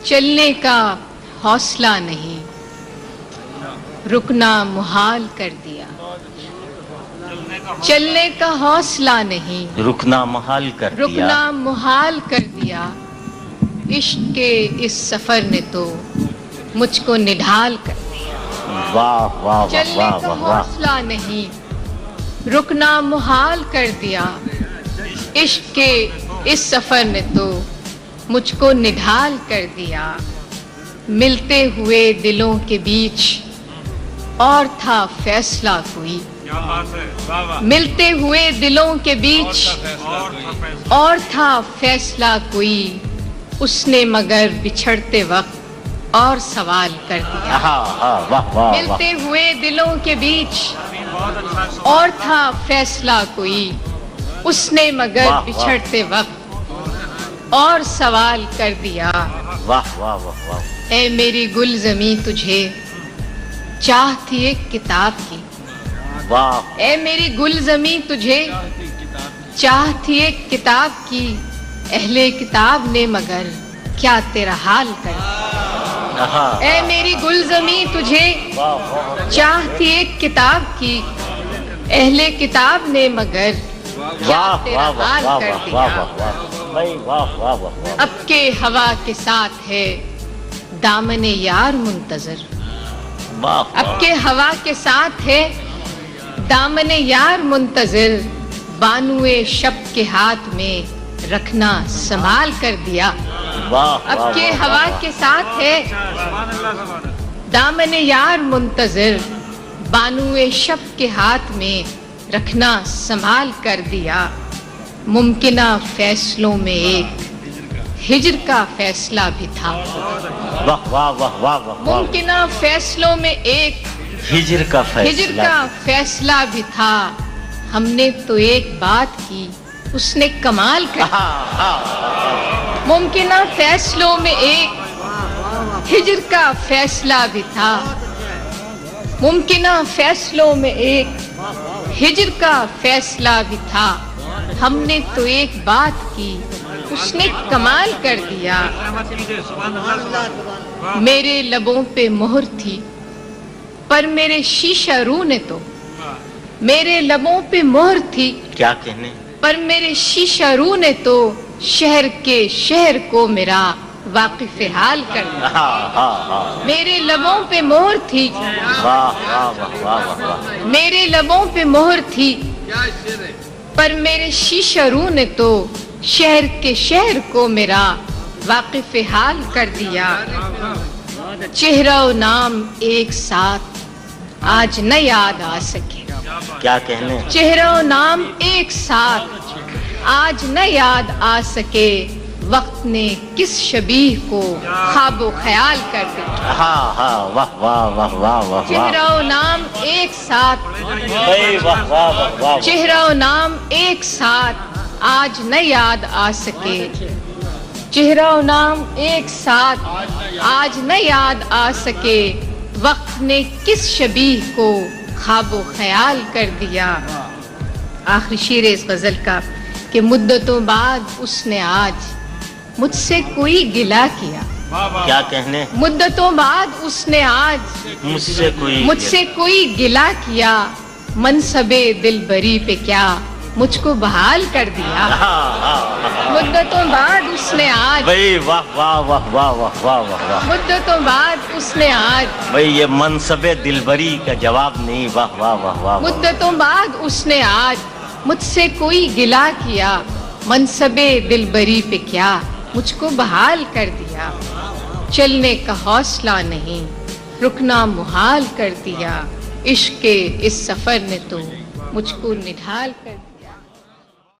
چلنے کا حوصلہ نہیں، رکنا محال کر دیا۔ چلنے کا حوصلہ نہیں، رکنا محال کر دیا۔ رکنا محال کر دیا۔ عشق کے اس سفر نے تو مجھ کو نڈھال کر دیا۔ واہ واہ چلنے واہ کا واہ واہ۔ حوصلہ نہیں، رکنا محال کر دیا۔ عشق کے اس سفر نے تو مجھ کو نڈھال کر دیا۔ ملتے ہوئے دلوں کے بیچ اور تھا فیصلہ کوئی، ملتے ہوئے دلوں کے بیچ اور تھا فیصلہ کوئی، اس نے مگر بچھڑتے وقت اور سوال کر دیا۔ واہ واہ واہ۔ ملتے ہوئے دلوں کے بیچ اور تھا فیصلہ کوئی، اس نے مگر بچھڑتے وقت اور سوال کر دیا۔ واہ واہ واہ واہ۔ اے میری گل زمیں تجھے چاہ تھی ایک کتاب کی، واہ۔ اے میری گل زمیں تجھے چاہ تھی ایک کتاب کی، اہل کتاب نے مگر کیا تیرا حال کر دیا۔ اے میری گل زمیں تجھے چاہ تھی ایک کتاب کی، اہل کتاب نے مگر کیا تیرا حال کر دیا۔ اب کے ہوا کے ساتھ ہے دامن یار منتظر، اب کے ہوا کے ساتھ ہے دامن یار منتظر، بانوے شب کے ہاتھ میں رکھنا سنبھال کر دیا۔ اب کے ہوا کے ساتھ ہے دامن یار منتظر، بانوے شب کے ہاتھ میں رکھنا سنبھال کر دیا۔ ممکنہ فیصلوں میں ایک ہجر کا فیصلہ بھی تھا، ممکنہ فیصلوں میں ایک ہجر کا فیصلہ بھی تھا، ہم نے تو ایک بات کی اس نے کمال کر دیا۔ ممکنہ فیصلوں میں ایک ہجر کا فیصلہ بھی تھا، ممکنہ فیصلوں میں ایک ہجر کا فیصلہ بھی تھا، ہم نے تو ایک بات کی اس نے کمال کر دیا۔ میرے لبوں پہ مہر تھی پر میرے شیشہ رو نے تو، میرے لبوں پہ مہر تھی کیا کہنے پر میرے شیشہ رو نے تو، شہر کے شہر کو میرا واقف حال کر دیا۔ میرے لبوں پہ مہر تھی، میرے لبوں پہ مہر تھی پر میرے شیشہ رو نے تو، شہر کے شہر کو میرا واقف حال کر دیا۔ چہرہ و نام ایک ساتھ آج نہ یاد آ سکے، کیا کہنے چہرہ و نام ایک ساتھ آج نہ یاد آ سکے، وقت نے کس شبیہ کو خواب و خیال کر دیا۔ واہ واہ واہ واہ۔ چہرہ و نام ایک ساتھ، چہرہ و نام ایک ساتھ آج نہ یاد آ سکے، چہرہ و نام ایک ساتھ آج نہ یاد آ سکے، وقت نے کس شبیہ کو خواب و خیال کر دیا۔ آخری شعر اس غزل کا کہ مدتوں بعد اس نے آج مجھ سے کوئی گلہ کیا، کیا کہنے مدتوں بعد اس نے آج مجھ سے کوئی گلہ کیا، منصب دلبری پہ کیا مجھ کو بحال کر دیا۔ مدتوں بعد اس نے آج واہ واہ واہ واہ واہ واہ۔ مدتوں بعد اس نے آج بھئی یہ منصب دلبری کا جواب نہیں۔ واہ واہ واہ واہ۔ مدتوں بعد اس نے آج مجھ سے کوئی گلہ کیا، منصب دلبری پہ کیا مجھ کو بحال کر دیا۔ چلنے کا حوصلہ نہیں، رکنا محال کر دیا، عشق کے اس سفر نے تو مجھ کو نڈھال کر دیا۔